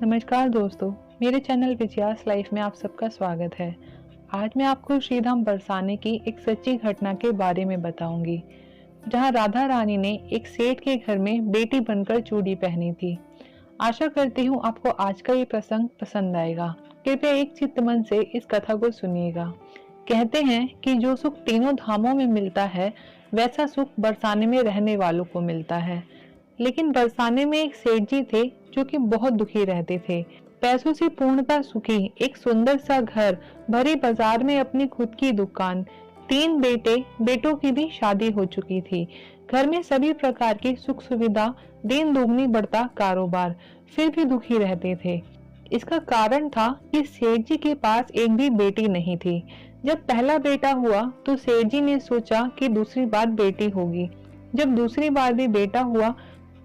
नमस्कार दोस्तों, मेरे चैनल विजयास लाइफ में आप सबका स्वागत है। आज मैं आपको श्रीराम बरसाने की एक सच्ची घटना के बारे में बताऊंगी, जहां राधा रानी ने एक सेठ के घर में बेटी बनकर चूड़ी पहनी थी। आशा करती हूँ आपको आज का ये प्रसंग पसंद आएगा। कृपया एक चित्त मन से इस कथा को सुनिएगा। कहते हैं कि जो सुख तीनों धामों में मिलता है, वैसा सुख बरसाने में रहने वालों को मिलता है। लेकिन बरसाने में एक सेठ जी थे जो कि बहुत दुखी रहते थे। पैसों से पूर्णतः सुखी, एक सुंदर सा घर, भरे बाजार में अपनी खुद की दुकान, 3 बेटे, बेटों की भी शादी हो चुकी थी। घर में सभी प्रकार की सुख सुविधा, दिन दोगुनी बढ़ता कारोबार, फिर भी दुखी रहते थे। इसका कारण था कि सेठ जी के पास एक भी बेटी नहीं थी। जब पहला बेटा हुआ तो सेठ जी ने सोचा कि दूसरी बार बेटी होगी। जब दूसरी बार भी बेटा हुआ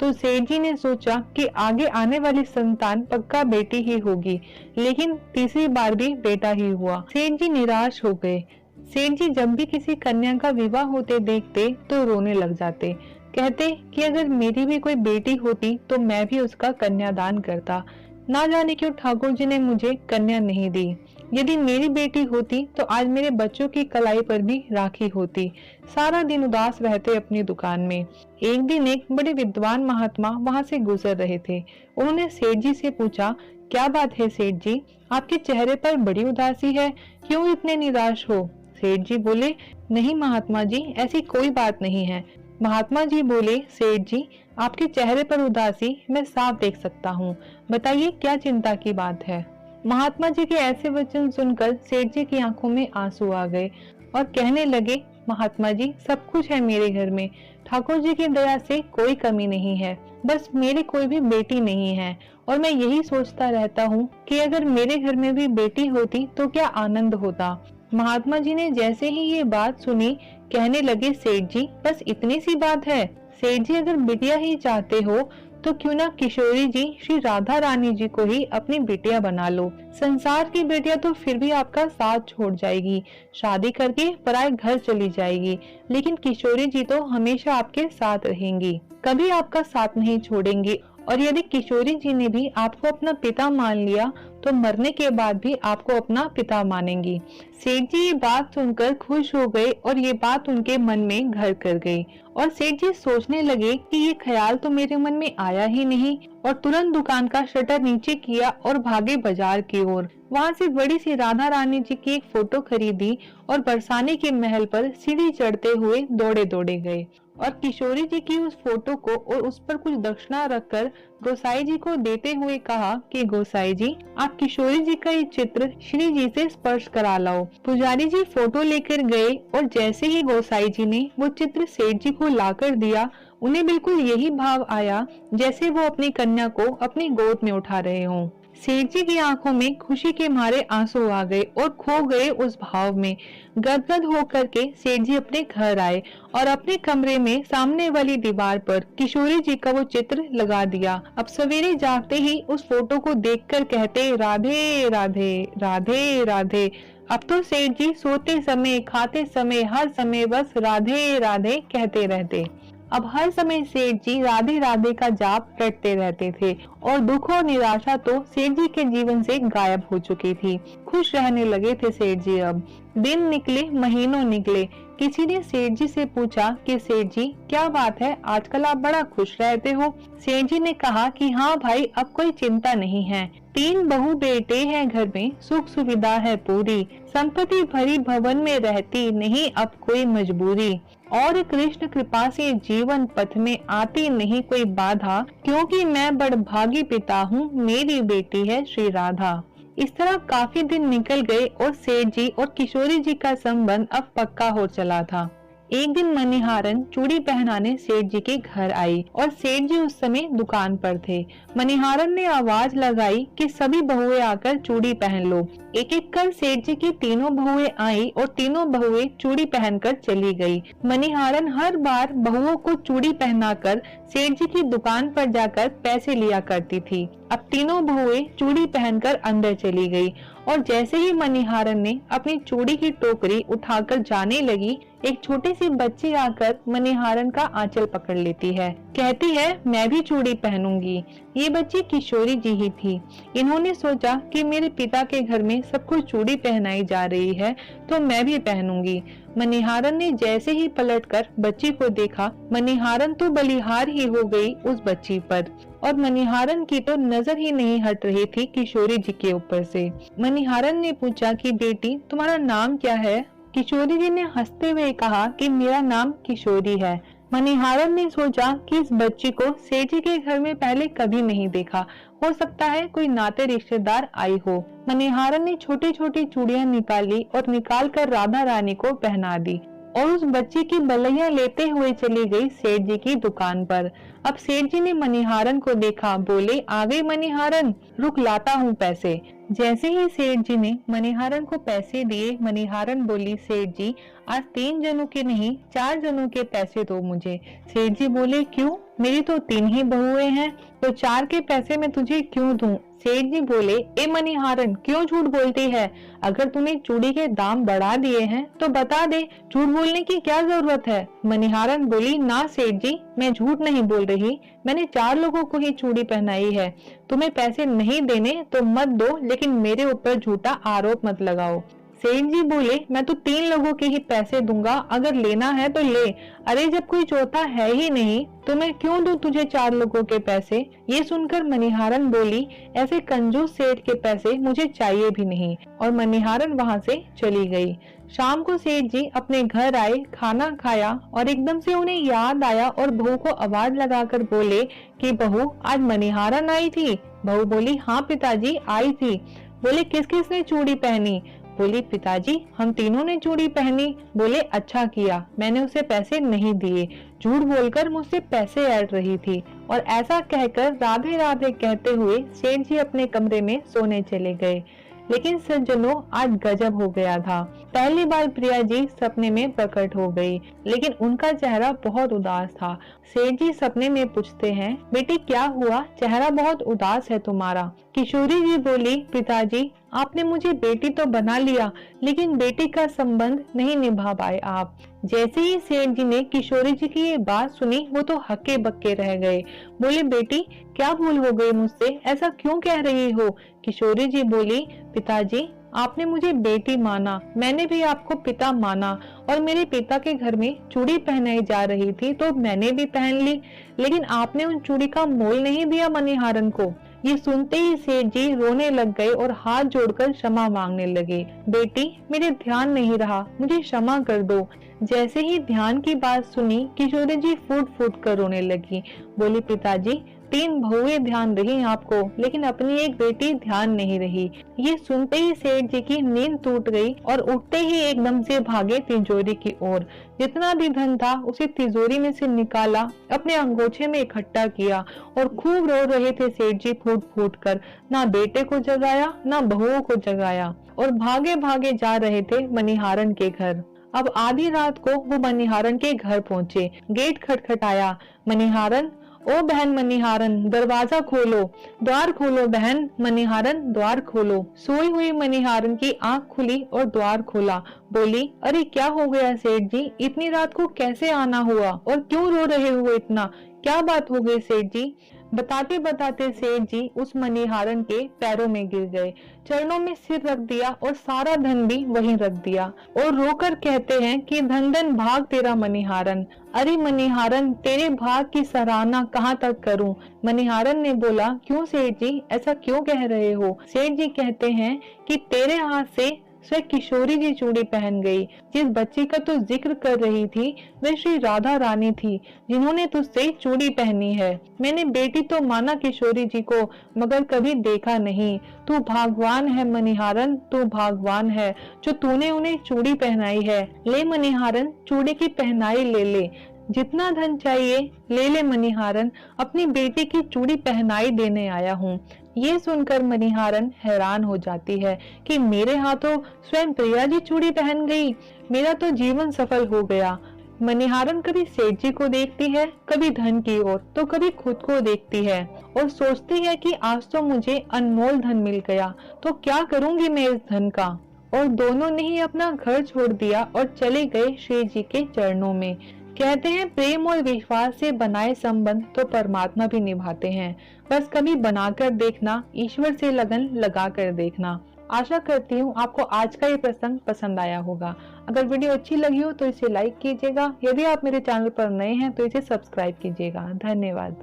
तो सेठ जी ने सोचा कि आगे आने वाली संतान पक्का बेटी ही होगी, लेकिन तीसरी बार भी बेटा ही हुआ। सेठ जी निराश हो गए। सेठ जी जब भी किसी कन्या का विवाह होते देखते तो रोने लग जाते। कहते कि अगर मेरी भी कोई बेटी होती तो मैं भी उसका कन्यादान करता। ना जाने क्यों ठाकुर जी ने मुझे कन्या नहीं दी। यदि मेरी बेटी होती तो आज मेरे बच्चों की कलाई पर भी राखी होती। सारा दिन उदास रहते अपनी दुकान में। एक दिन एक बड़े विद्वान महात्मा वहां से गुजर रहे थे। उन्होंने सेठ जी से पूछा, क्या बात है सेठ जी, आपके चेहरे पर बड़ी उदासी है, क्यों इतने निराश हो? सेठ जी बोले, नहीं महात्मा जी, ऐसी कोई बात नहीं है। महात्मा जी बोले, सेठ जी, आपके चेहरे पर उदासी मैं साफ देख सकता हूँ, बताइए क्या चिंता की बात है? महात्मा जी के ऐसे वचन सुनकर सेठ जी की आंखों में आंसू आ गए और कहने लगे, महात्मा जी, सब कुछ है मेरे घर में, ठाकुर जी की दया से कोई कमी नहीं है, बस मेरी कोई भी बेटी नहीं है और मैं यही सोचता रहता हूँ कि अगर मेरे घर में भी बेटी होती तो क्या आनंद होता। महात्मा जी ने जैसे ही ये बात सुनी, कहने लगे, सेठ जी, बस इतनी सी बात है? सेठ जी, अगर बिटिया ही चाहते हो तो क्यों ना किशोरी जी श्री राधा रानी जी को ही अपनी बिटिया बना लो। संसार की बेटिया तो फिर भी आपका साथ छोड़ जाएगी, शादी करके पराए घर चली जाएगी, लेकिन किशोरी जी तो हमेशा आपके साथ रहेंगी, कभी आपका साथ नहीं छोड़ेंगी। और यदि किशोरी जी ने भी आपको अपना पिता मान लिया तो मरने के बाद भी आपको अपना पिता मानेंगी। सेठ जी ये बात सुनकर खुश हो गए और ये बात उनके मन में घर कर गई और सेठ जी सोचने लगे कि ये ख्याल तो मेरे मन में आया ही नहीं, और तुरंत दुकान का शटर नीचे किया और भागे बाजार की ओर। वहां से बड़ी सी राधा रानी जी की एक फोटो खरीदी और बरसाने के महल पर सीढ़ी चढ़ते हुए दौड़े दौड़े गए और किशोरी जी की उस फोटो को और उस पर कुछ दक्षिणा रखकर गोसाई जी को देते हुए कहा कि गोसाई जी, आप किशोरी जी का ये चित्र श्री जी से स्पर्श करा लाओ। पुजारी जी फोटो लेकर गए और जैसे ही गोसाई जी ने वो चित्र सेठ जी को लाकर दिया, उन्हें बिल्कुल यही भाव आया जैसे वो अपनी कन्या को अपनी गोद में उठा रहे हों। सेठ जी की आंखों में खुशी के मारे आंसू आ गए और खो गए उस भाव में। गदगद होकर के सेठ जी अपने घर आए और अपने कमरे में सामने वाली दीवार पर किशोरी जी का वो चित्र लगा दिया। अब सवेरे जागते ही उस फोटो को देखकर कहते, राधे राधे राधे राधे। अब तो सेठ जी सोते समय, खाते समय, हर समय बस राधे राधे कहते रहते। अब हर समय सेठ जी राधे राधे का जाप रटते रहते थे और दुख और निराशा तो सेठ जी के जीवन से गायब हो चुकी थी। खुश रहने लगे थे सेठ जी। अब दिन निकले, महीनों निकले। किसी ने सेठ जी से पूछा कि सेठ जी, क्या बात है, आजकल आप बड़ा खुश रहते हो? सेठ जी ने कहा कि हाँ भाई, अब कोई चिंता नहीं है, 3 बहू बेटे हैं घर में, सुख सुविधा है पूरी, संपत्ति भरी भवन में रहती नहीं अब कोई मजबूरी, और कृष्ण कृपा से जीवन पथ में आती नहीं कोई बाधा, क्योंकि मैं बड़भागी पिता हूँ, मेरी बेटी है श्री राधा। इस तरह काफी दिन निकल गए और सेठ जी और किशोरी जी का संबंध अब पक्का हो चला था। एक दिन मनिहारन चूड़ी पहनाने सेठ जी के घर आई और सेठ जी उस समय दुकान पर थे। मनिहारन ने आवाज लगाई कि सभी बहुएं आकर चूड़ी पहन लो। एक एक कर सेठ जी की तीनों बहुएं आई और तीनों बहुएं चूड़ी पहनकर चली गई। मनिहारन हर बार बहुओं को चूड़ी पहनाकर सेठ जी की दुकान पर जाकर पैसे लिया करती थी। अब तीनों बहुएं चूड़ी पहनकर अंदर चली गई और जैसे ही मणिहारन ने अपनी चूड़ी की टोकरी उठाकर जाने लगी, एक छोटी सी बच्ची आकर मणिहारन का आंचल पकड़ लेती है। कहती है, मैं भी चूड़ी पहनूंगी। ये बच्ची किशोरी जी ही थी। इन्होंने सोचा कि मेरे पिता के घर में सबको चूड़ी पहनाई जा रही है तो मैं भी पहनूंगी। मणिहारन ने जैसे ही पलटकर बच्ची को देखा, मणिहारन तो बलिहार ही हो गई उस बच्ची पर और मणिहारन की तो नजर ही नहीं हट रही थी किशोरी जी के ऊपर से। मणिहारन ने पूछा कि बेटी, तुम्हारा नाम क्या है? किशोरी जी ने हंसते हुए कहा कि मेरा नाम किशोरी है। मणिहारन ने सोचा कि इस बच्ची को सेठ जी के घर में पहले कभी नहीं देखा, हो सकता है कोई नाते रिश्तेदार आई हो। मणिहारन ने छोटी छोटी चूड़ियां निकाली और निकाल कर राधा रानी को पहना दी और उस बच्ची की बलैया लेते हुए चली गई सेठ जी की दुकान पर। अब सेठ जी ने मणिहारन को देखा, बोले, आ गई मणिहारन, रुक लाता हूँ पैसे। जैसे ही सेठ जी ने मणिहारन को पैसे दिए, मणिहारन बोली, सेठ जी आज 3 जनों के नहीं 4 जनों के पैसे दो मुझे। सेठ जी बोले, क्यों? मेरी तो 3 ही बहुएं हैं, तो 4 के पैसे मैं तुझे क्यों दूं? सेठ जी बोले, ए मणिहारन, क्यों झूठ बोलती है? अगर तूने चूड़ी के दाम बढ़ा दिए हैं तो बता दे, झूठ बोलने की क्या जरूरत है? मणिहारन बोली, ना सेठ जी, मैं झूठ नहीं बोल रही, मैंने 4 लोगों को ही चूड़ी पहनाई है। तुम्हें पैसे नहीं देने तो मत दो, लेकिन मेरे ऊपर झूठा आरोप मत लगाओ। सेठ जी बोले, मैं तो 3 लोगों के ही पैसे दूंगा, अगर लेना है तो ले। अरे जब कोई चौथा है ही नहीं तो मैं क्यों दूं तुझे 4 लोगों के पैसे? ये सुनकर मणिहारन बोली, ऐसे कंजूस सेठ के पैसे मुझे चाहिए भी नहीं, और मणिहारन वहां से चली गई। शाम को सेठ जी अपने घर आए, खाना खाया और एकदम से उन्हें याद आया और बहू को आवाज लगाकर बोले कि बहू, आज मणिहारन आई थी? बहू बोली, हाँ पिताजी आई थी। बोले, किस किस ने चूड़ी पहनी? बोली, पिताजी हम तीनों ने चूड़ी पहनी। बोले, अच्छा किया, मैंने उसे पैसे नहीं दिए, झूठ बोलकर मुझसे पैसे ऐड रही थी। और ऐसा कहकर राधे राधे कहते हुए सेठ जी अपने कमरे में सोने चले गए। लेकिन सज्जनों, आज गजब हो गया था। पहली बार प्रिया जी सपने में प्रकट हो गई, लेकिन उनका चेहरा बहुत उदास था। सेठ जी सपने में पूछते हैं, बेटी क्या हुआ, चेहरा बहुत उदास है तुम्हारा? किशोरी जी बोली, पिताजी आपने मुझे बेटी तो बना लिया, लेकिन बेटी का संबंध नहीं निभा पाए आप। जैसे ही सेठ जी ने किशोरी जी की ये बात सुनी, वो तो हक्के बक्के रह गए। बोले, बेटी क्या भूल हो गई मुझसे, ऐसा क्यों कह रही हो? किशोरी जी बोली, पिताजी आपने मुझे बेटी माना, मैंने भी आपको पिता माना, और मेरे पिता के घर में चूड़ी पहनाई जा रही थी तो मैंने भी पहन ली, लेकिन आपने उन चूड़ी का मोल नहीं दिया मणिहारन को। ये सुनते ही सेठ जी रोने लग गए और हाथ जोड़कर क्षमा मांगने लगे। बेटी मेरे ध्यान नहीं रहा, मुझे क्षमा कर दो। जैसे ही ध्यान की बात सुनी, किशोरी जी फूट फूट कर रोने लगी। बोली, पिताजी 3 बहुएं ध्यान रही आपको, लेकिन अपनी एक बेटी ध्यान नहीं रही। ये सुनते ही सेठ जी की नींद टूट गई और उठते ही एकदम से भागे तिजोरी की ओर। जितना भी धन था उसे तिजोरी में से निकाला, अपने अंगोछे में इकट्ठा किया और खूब रो रहे थे सेठ जी फूट फूट कर। ना बेटे को जगाया, ना बहुओं को जगाया, और भागे भागे जा रहे थे मणिहारन के घर। अब आधी रात को वो मणिहारन के घर पहुंचे। गेट खटखटाया। मणिहारन, ओ बहन मणिहारन, दरवाजा खोलो, द्वार खोलो बहन। मणिहारन, द्वार खोलो। सोई हुई मणिहारन की आंख खुली और द्वार खोला। बोली, अरे क्या हो गया सेठ जी, इतनी रात को कैसे आना हुआ, और क्यों रो रहे हो इतना, क्या बात हो गई सेठ जी? बताते बताते सेठ जी उस मणिहारन के पैरों में गिर गए, चरणों में सिर रख दिया और सारा धन भी वहीं रख दिया, और रोकर कहते हैं कि धन धन भाग तेरा मणिहारन। अरे मणिहारन, तेरे भाग की सराहना कहाँ तक करूं? मणिहारन ने बोला, क्यों सेठ जी, ऐसा क्यों कह रहे हो? सेठ जी कहते हैं कि तेरे हाथ से स्वयं किशोरी जी चूड़ी पहन गई। जिस बच्ची का तू जिक्र कर रही थी वह श्री राधा रानी थी, जिन्होंने तुझसे चूड़ी पहनी है। मैंने बेटी तो माना किशोरी जी को, मगर कभी देखा नहीं। तू भागवान है मणिहारन, तू भागवान है जो तूने उन्हें चूड़ी पहनाई है। ले मणिहारन, चूड़ी की पहनाई ले ले, जितना धन चाहिए ले ले मणिहारन, अपनी बेटी की चूड़ी पहनाई देने आया हूँ। ये सुनकर मणिहारन हैरान हो जाती है कि मेरे हाथों स्वयं प्रिया जी चूड़ी पहन गई, मेरा तो जीवन सफल हो गया। मनिहारन कभी सेठ जी को देखती है, कभी धन की ओर, तो कभी खुद को देखती है और सोचती है कि आज तो मुझे अनमोल धन मिल गया, तो क्या करूंगी मैं इस धन का। और दोनों ने ही अपना घर छोड़ दिया और चले गए श्री जी के चरणों में। कहते हैं प्रेम और विश्वास से बनाए संबंध तो परमात्मा भी निभाते हैं, बस कभी बनाकर देखना, ईश्वर से लगन लगा कर देखना। आशा करती हूँ आपको आज का ये प्रसंग पसंद आया होगा। अगर वीडियो अच्छी लगी हो तो इसे लाइक कीजिएगा। यदि आप मेरे चैनल पर नए हैं तो इसे सब्सक्राइब कीजिएगा। धन्यवाद।